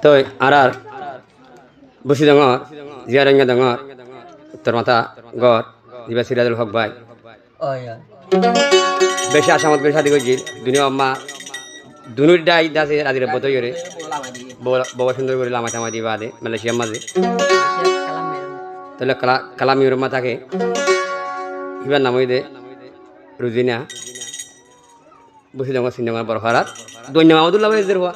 তো আর বসি ডাঙর জিয়ারঙ্গা ডাঙর উত্তর মাথা গড় জিবা সিরাজুল হক ভাই বেশি আসামত বেশি শাদি করছিল দুনিয়া আম্মা দুনুর ডাই দাসে আদিরে বতই করে বাবা সুন্দর করে লামা টামা দিয়ে বাদে মালয়েশিয়ার মাঝে তাহলে কালামিউর মা থাকে এবার নাম দে রুজিনা বসি ডাঙর সিনেমার বড় হারাত দৈন্য মাহমুদুল্লাহ ভাই এদের হওয়া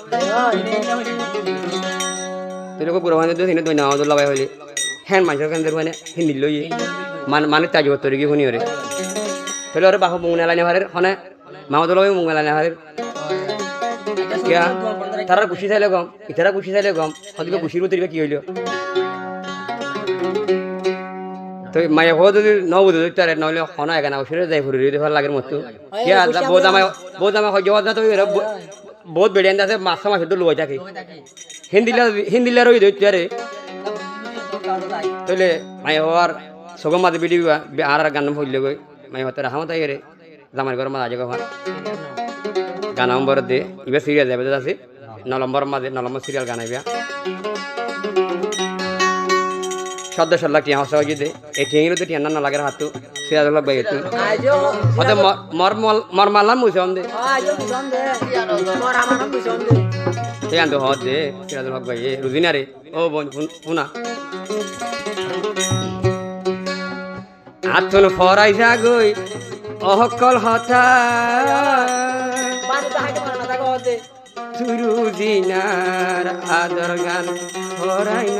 তোকে পুরো মানে দিনে দৈন্য মাহমুদুল্লাহ ভাই হইলে হ্যাঁ মানুষের কান মানে হিন্দি লই মানে তাজ তরি গিয়ে শুনি ওরে তাহলে ওরে বাহু মুংনা লাইনে হারের হনে মাহমুদুল্লাহ ভাই মুংনা লাইনে হারের কিয়া তারা খুশি চাইলে গম ইতারা খুশি চাইলে গম হদিকে খুশির উতরিবে কি হইল তো মায়ে হো যদি নবুদ তারে নইলে হনা এখানে ওসরে যাই ফুরি দিতে ভালো লাগে মতো কিয়া বহুত জামা হয় জওয়াজ না তো বহুত বেড়িয়ান আছে মাছ মাছ তো লই থাকে হিন্দিলা রই দইতারে তাহলে মায়ে হওয়ার সগম মাঝে বিডি আর গান হইলে গই মায়ে হতে রাখা তাই রে জামার ঘর মাঝে আজকে আমার গান নম্বর দে এবার সিরিয়াল যাবে আছে 9 নম্বর মাঝে 9 নম্বর সিরিয়াল গান আইবা সদ্য লাখ টিয়া হসা হয়ে দে এই টিয়াগুলো তো টিয়া না লাগে হাত তো সিরাজ লাগ ভাই তো হতে মর মারলাম মুসন দে টিয়া তো হদ দে সিরাজ লাগ ভাই রুজিনা রে ও বোন শুনা আতন ফরাই যাগই অহকল হতা রুজিনার আদর গান ফরাই ন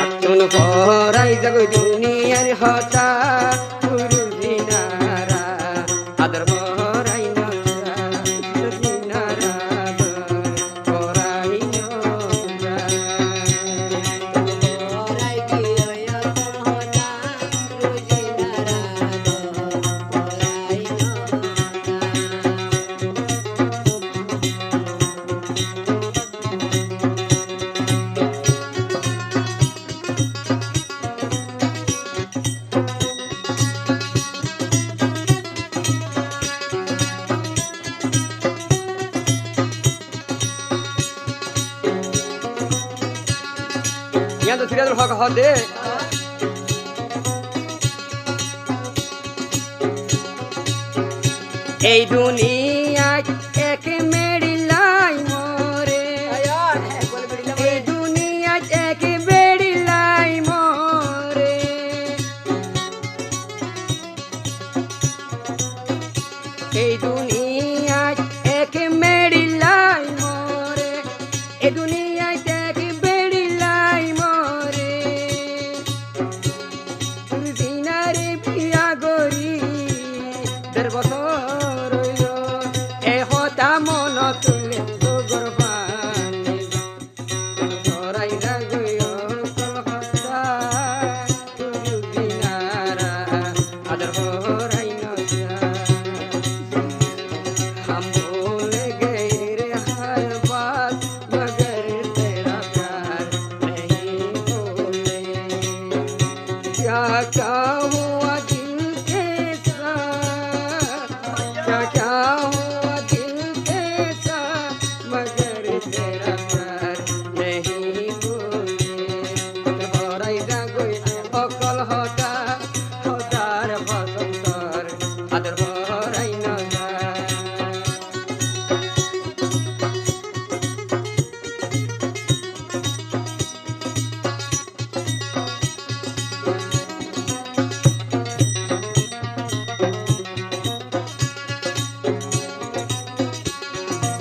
আতন ফরাই যাগই দুনিয়ার হতা রুজিনারা আদর ফরাই ন রুজিনারা ফরাই ন তো সিরাজুল হক হদে এই দুনিয়ায় এক মেড়িলাই মরে এই দুনিয়ায় এক বেড়িলাই মরে এই দুনিয়ায় এক মেড়িলাই মরে এই দুনিয়ায় এক বেড়িলাই মরে দিনারে পিয়া গরি 1.5 বছর হইল এ হতা মন তুলে গর্বানি ধরাই রাগয় কলহতা দিনারা আদর হরাই ন हम भूल गए रे हर बात मगर तेरा प्यार नहीं भूले क्या क्या हुआ दिल के साथ क्या हुआ दिल के साथ मगर तेरा प्यार नहीं भूले भराई जागई অকল হতা হতার বসন্তর আদর ভরাই ন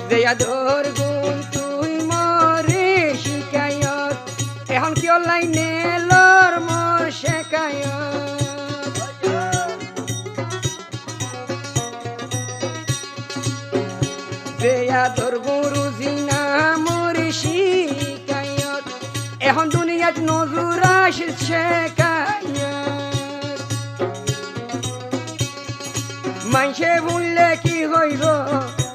দেয়াদর গুণ তুই মরে শিকায়ত এখন কিয় লাইনে লর মর শেখায়ত দেয়াদর গুরু জিনা মরে শিকায়ত এখন দুনিয়াত নজর আসিস শেখায়ত মাইসে ভুললে কি হইব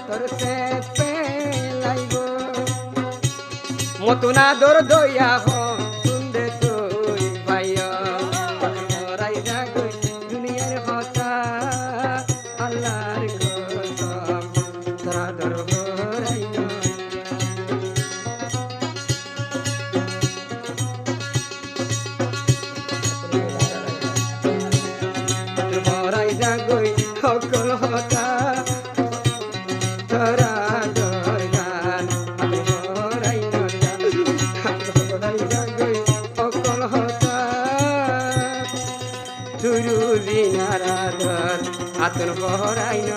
তোর সে পেলাইব মতনা দর দয়া হন তুন্দে তুই ভাইয়া ধরাই যাগই দুনিয়ার হতা অকল হতা তোরা দর গান আতন পরাই নজান পরাই গই অকল হতা তুরু বিনারা ধর আতন পরাই ন